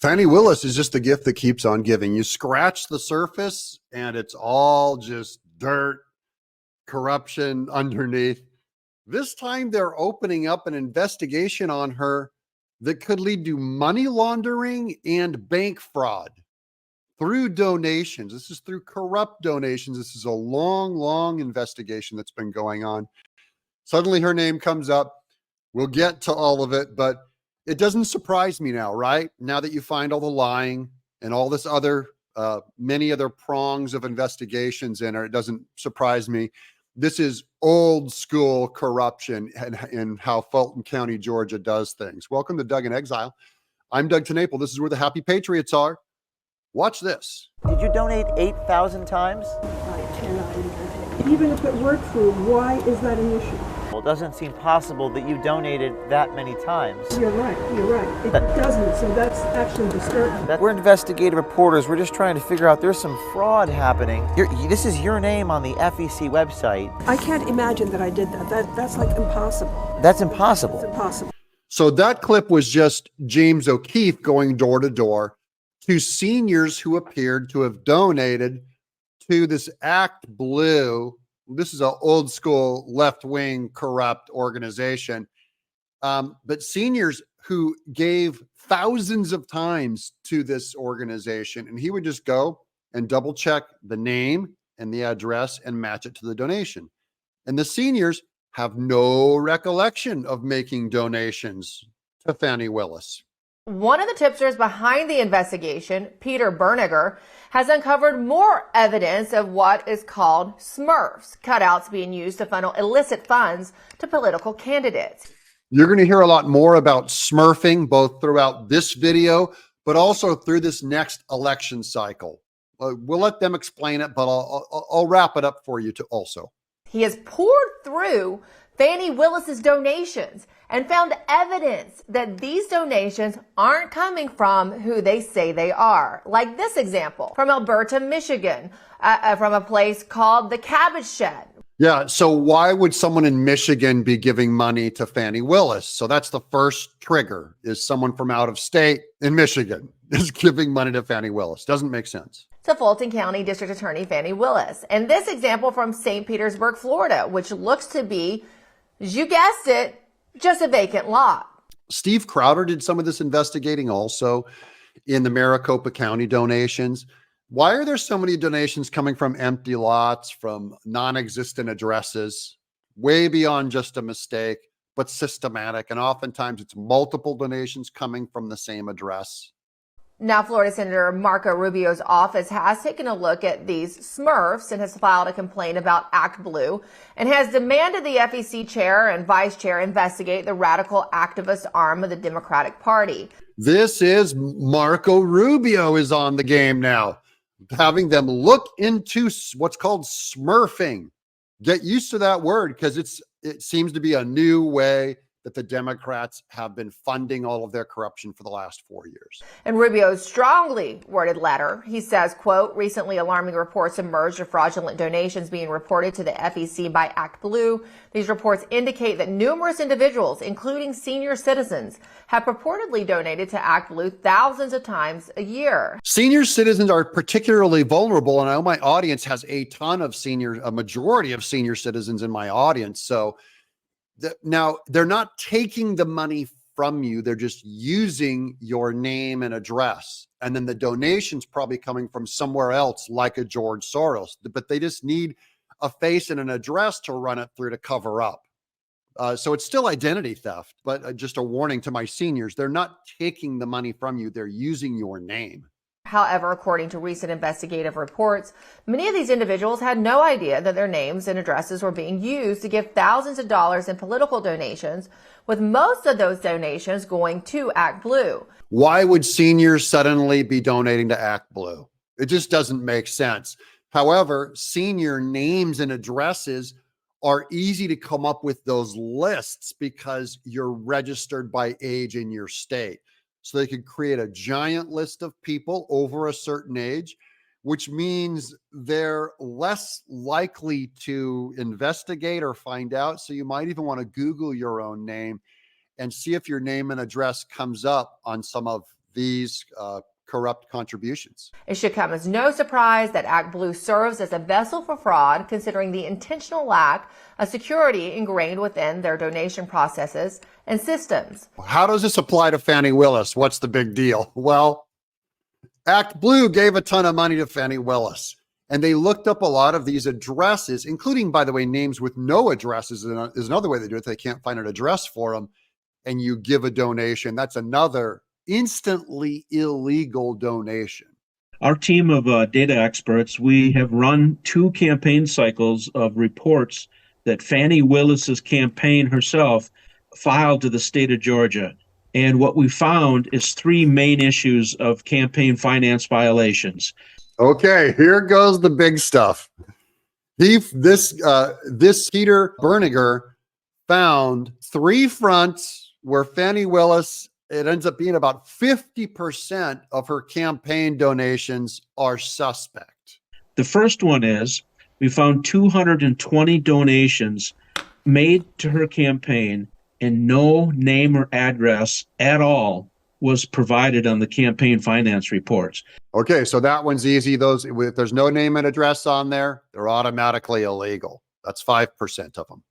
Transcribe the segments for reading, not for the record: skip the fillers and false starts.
Fani Willis is just the gift that keeps on giving. You scratch the surface and it's all just dirt, corruption underneath. This time they're opening up an investigation on her that could lead to money laundering and bank fraud through donations. This is through corrupt donations. This is a long, long investigation that's been going on. Suddenly her name comes up. We'll get to all of it, but it doesn't surprise me now, right? Now that you find all the lying and all this other, many other prongs of investigations in her, it doesn't surprise me. This is old school corruption and how Fulton County, Georgia does things. Welcome to Doug in Exile. I'm Doug TeNapel. This is where the happy patriots are. Watch this. Did you donate 8,000 times? I cannot imagine. Even if it were true, why is that an issue? Well, it doesn't seem possible that you donated that many times. You're right. It doesn't, so that's actually disturbing. We're investigative reporters. We're just trying to figure out there's some fraud happening. This is your name on the FEC website. I can't imagine that I did that. That's like impossible. That's impossible. It's impossible. So that clip was just James O'Keefe going door to door to seniors who appeared to have donated to this Act Blue. This is an old school left-wing corrupt organization. But seniors who gave thousands of times to this organization, and he would just go and double check the name and the address and match it to the donation. And the seniors have no recollection of making donations to Fani Willis. One of the tipsters behind the investigation, Peter Berniger, has uncovered more evidence of what is called Smurfs, cutouts being used to funnel illicit funds to political candidates. You're going to hear a lot more about Smurfing, both throughout this video, but also through this next election cycle. We'll let them explain it, but I'll wrap it up for you too also. He has poured through Fani Willis's donations and found evidence that these donations aren't coming from who they say they are. Like this example from Alberta, Michigan, from a place called the Cabbage Shed. Yeah, so why would someone in Michigan be giving money to Fani Willis? So that's the first trigger, is someone from out of state in Michigan is giving money to Fani Willis. Doesn't make sense. To Fulton County District Attorney Fani Willis. And this example from St. Petersburg, Florida, which looks to be, as you guessed it, just a vacant lot. Steve Crowder did some of this investigating also in the Maricopa County donations. Why are there so many donations coming from empty lots, from non-existent addresses, way beyond just a mistake, but systematic? And oftentimes it's multiple donations coming from the same address. Now, Florida Senator Marco Rubio's office has taken a look at these Smurfs and has filed a complaint about Act Blue and has demanded the FEC chair and vice chair investigate the radical activist arm of the Democratic Party. This is Marco Rubio is on the game now, having them look into what's called Smurfing. Get used to that word because it seems to be a new way that the Democrats have been funding all of their corruption for the last 4 years. In Rubio's strongly worded letter, he says, quote, recently alarming reports emerged of fraudulent donations being reported to the FEC by Act Blue. These reports indicate that numerous individuals, including senior citizens, have purportedly donated to Act Blue thousands of times a year. Senior citizens are particularly vulnerable, and I know my audience has a majority of senior citizens in my audience. So now they're not taking the money from you. They're just using your name and address. And then the donation's probably coming from somewhere else, like a George Soros, but they just need a face and an address to run it through to cover up. So it's still identity theft, but just a warning to my seniors, they're not taking the money from you. They're using your name. However, according to recent investigative reports, many of these individuals had no idea that their names and addresses were being used to give thousands of dollars in political donations, with most of those donations going to Act Blue. Why would seniors suddenly be donating to Act Blue? It just doesn't make sense. However, senior names and addresses are easy to come up with those lists because you're registered by age in your state. So they could create a giant list of people over a certain age, which means they're less likely to investigate or find out. So you might even want to Google your own name and see if your name and address comes up on some of these corrupt contributions. It should come as no surprise that ActBlue serves as a vessel for fraud, considering the intentional lack of security ingrained within their donation processes and systems. How does this apply to Fani Willis? What's the big deal? Well, ActBlue gave a ton of money to Fani Willis, and they looked up a lot of these addresses, including, by the way, names with no addresses is another way they do it. They can't find an address for them, and you give a donation. That's another instantly illegal donation. Our team of data experts, we have run 2 campaign cycles of reports that Fani Willis's campaign herself filed to the state of Georgia. And what we found is 3 main issues of campaign finance violations. Okay, here goes the big stuff. This Peter Berniger found 3 fronts where Fani Willis, it ends up being about 50% of her campaign donations are suspect. The first one is we found 220 donations made to her campaign, and no name or address at all was provided on the campaign finance reports. Okay, so that one's easy. If there's no name and address on there, they're automatically illegal. That's 5% of them.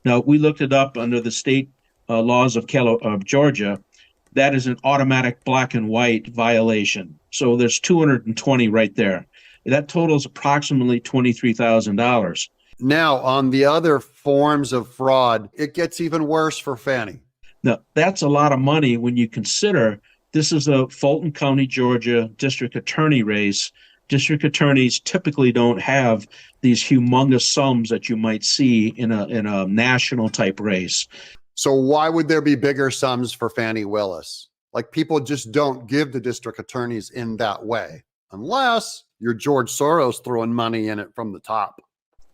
Now, we looked it up under the state laws of Georgia. That is an automatic black and white violation. So there's 220 right there. That totals approximately $23,000. Now, on the other forms of fraud, it gets even worse for Fani. Now, that's a lot of money when you consider this is a Fulton County, Georgia district attorney race. District attorneys typically don't have these humongous sums that you might see in a national type race. So why would there be bigger sums for Fani Willis? Like, people just don't give the district attorneys in that way, unless you're George Soros throwing money in it from the top.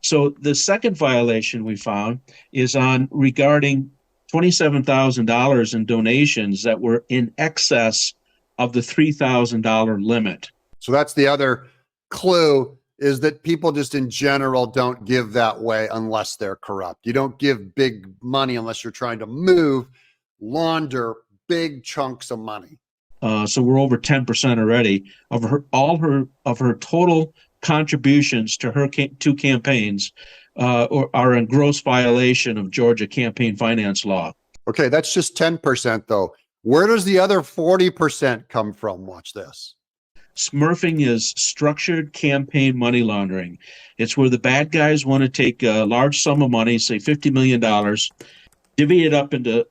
So the second violation we found is regarding $27,000 in donations that were in excess of the $3,000 limit. So that's the other clue, is that people just in general don't give that way unless they're corrupt. You don't give big money unless you're trying to launder big chunks of money. So we're over 10% already of her total contributions to her 2 campaigns are in gross violation of Georgia campaign finance law. Okay, that's just 10% though. Where does the other 40% come from? Watch this. Smurfing is structured campaign money laundering. It's where the bad guys want to take a large sum of money, say $50 million, divvy it up into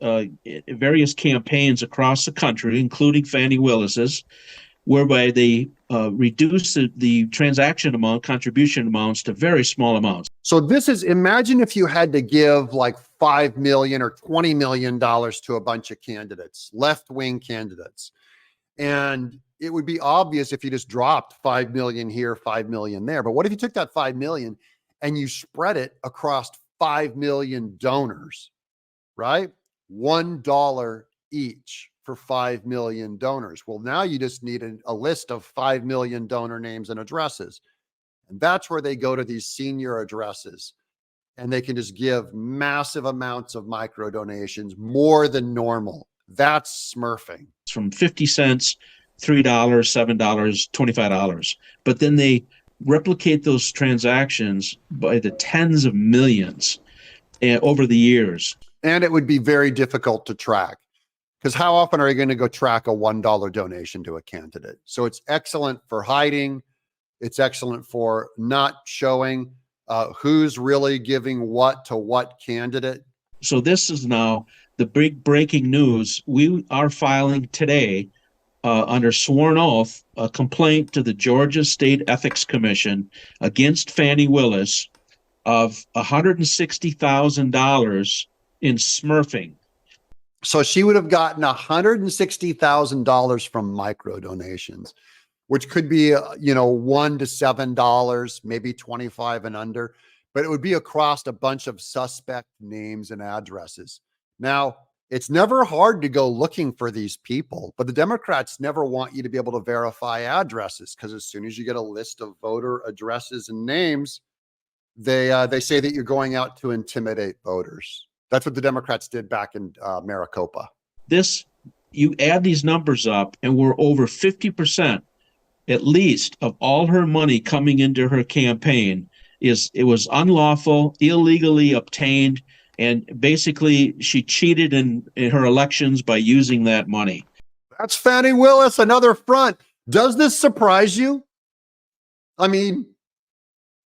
various campaigns across the country, including Fani Willis's, whereby they reduce the transaction amount, contribution amounts to very small amounts. So imagine if you had to give like $5 million or $20 million to a bunch of candidates, left-wing candidates. And it would be obvious if you just dropped 5 million here, 5 million there. But what if you took that 5 million and you spread it across 5 million donors, right? $1 each for 5 million donors. Well, now you just need a list of 5 million donor names and addresses. And that's where they go to these senior addresses, and they can just give massive amounts of micro donations, more than normal. That's smurfing. It's from 50 cents, $3, $7, $25. But then they replicate those transactions by the tens of millions over the years. And it would be very difficult to track, because how often are you going to go track a $1 donation to a candidate? So it's excellent for hiding. It's excellent for not showing who's really giving what to what candidate. So this is now the big breaking news. We are filing today under sworn oath a complaint to the Georgia State Ethics Commission against Fani Willis of $160,000 in smurfing. So she would have gotten $160,000 from micro donations, which could be, $1 to $7, maybe 25 and under, but it would be across a bunch of suspect names and addresses. Now, it's never hard to go looking for these people, but the Democrats never want you to be able to verify addresses, because as soon as you get a list of voter addresses and names, they say that you're going out to intimidate voters. That's what the Democrats did back in Maricopa. This You add these numbers up, and we're over 50% at least of all her money coming into her campaign it was unlawful, illegally obtained, and basically she cheated in her elections by using that money. That's Fani Willis, another front. Does this surprise you? I mean,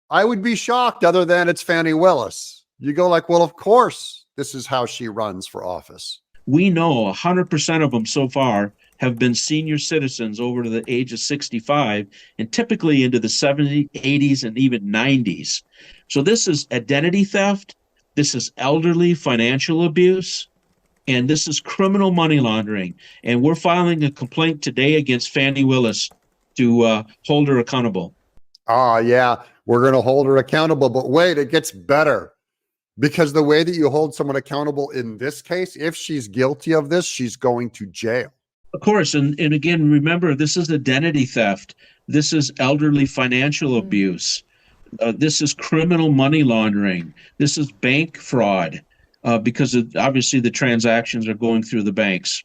I would be shocked other than it's Fani Willis. You go like, well, of course, this is how she runs for office. We know 100% of them so far have been senior citizens over to the age of 65 and typically into the 70s, 80s, and even 90s. So this is identity theft. This is elderly financial abuse. And this is criminal money laundering. And we're filing a complaint today against Fani Willis to hold her accountable. Yeah, we're going to hold her accountable. But wait, it gets better. Because the way that you hold someone accountable in this case, if she's guilty of this, she's going to jail. Of course. And again, remember, this is identity theft. This is elderly financial abuse. This is criminal money laundering. This is bank fraud because obviously the transactions are going through the banks.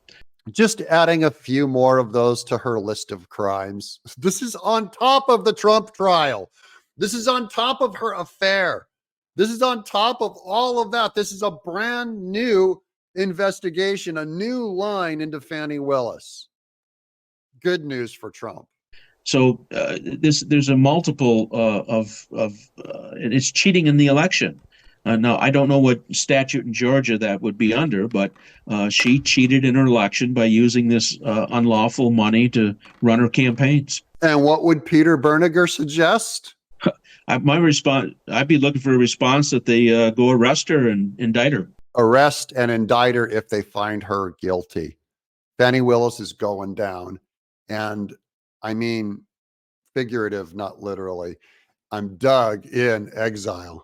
Just adding a few more of those to her list of crimes. This is on top of the Trump trial. This is on top of her affair. This is on top of all of that. This is a brand new investigation, a new line into Fani Willis. Good news for Trump. So there's a multiple and it's cheating in the election. Now, I don't know what statute in Georgia that would be under, but she cheated in her election by using this unlawful money to run her campaigns. And what would Peter Berniger suggest? My response, I'd be looking for a response that they go arrest her and indict her. Arrest and indict her if they find her guilty. Fani Willis is going down. And I mean, figurative, not literally. I'm dug in exile.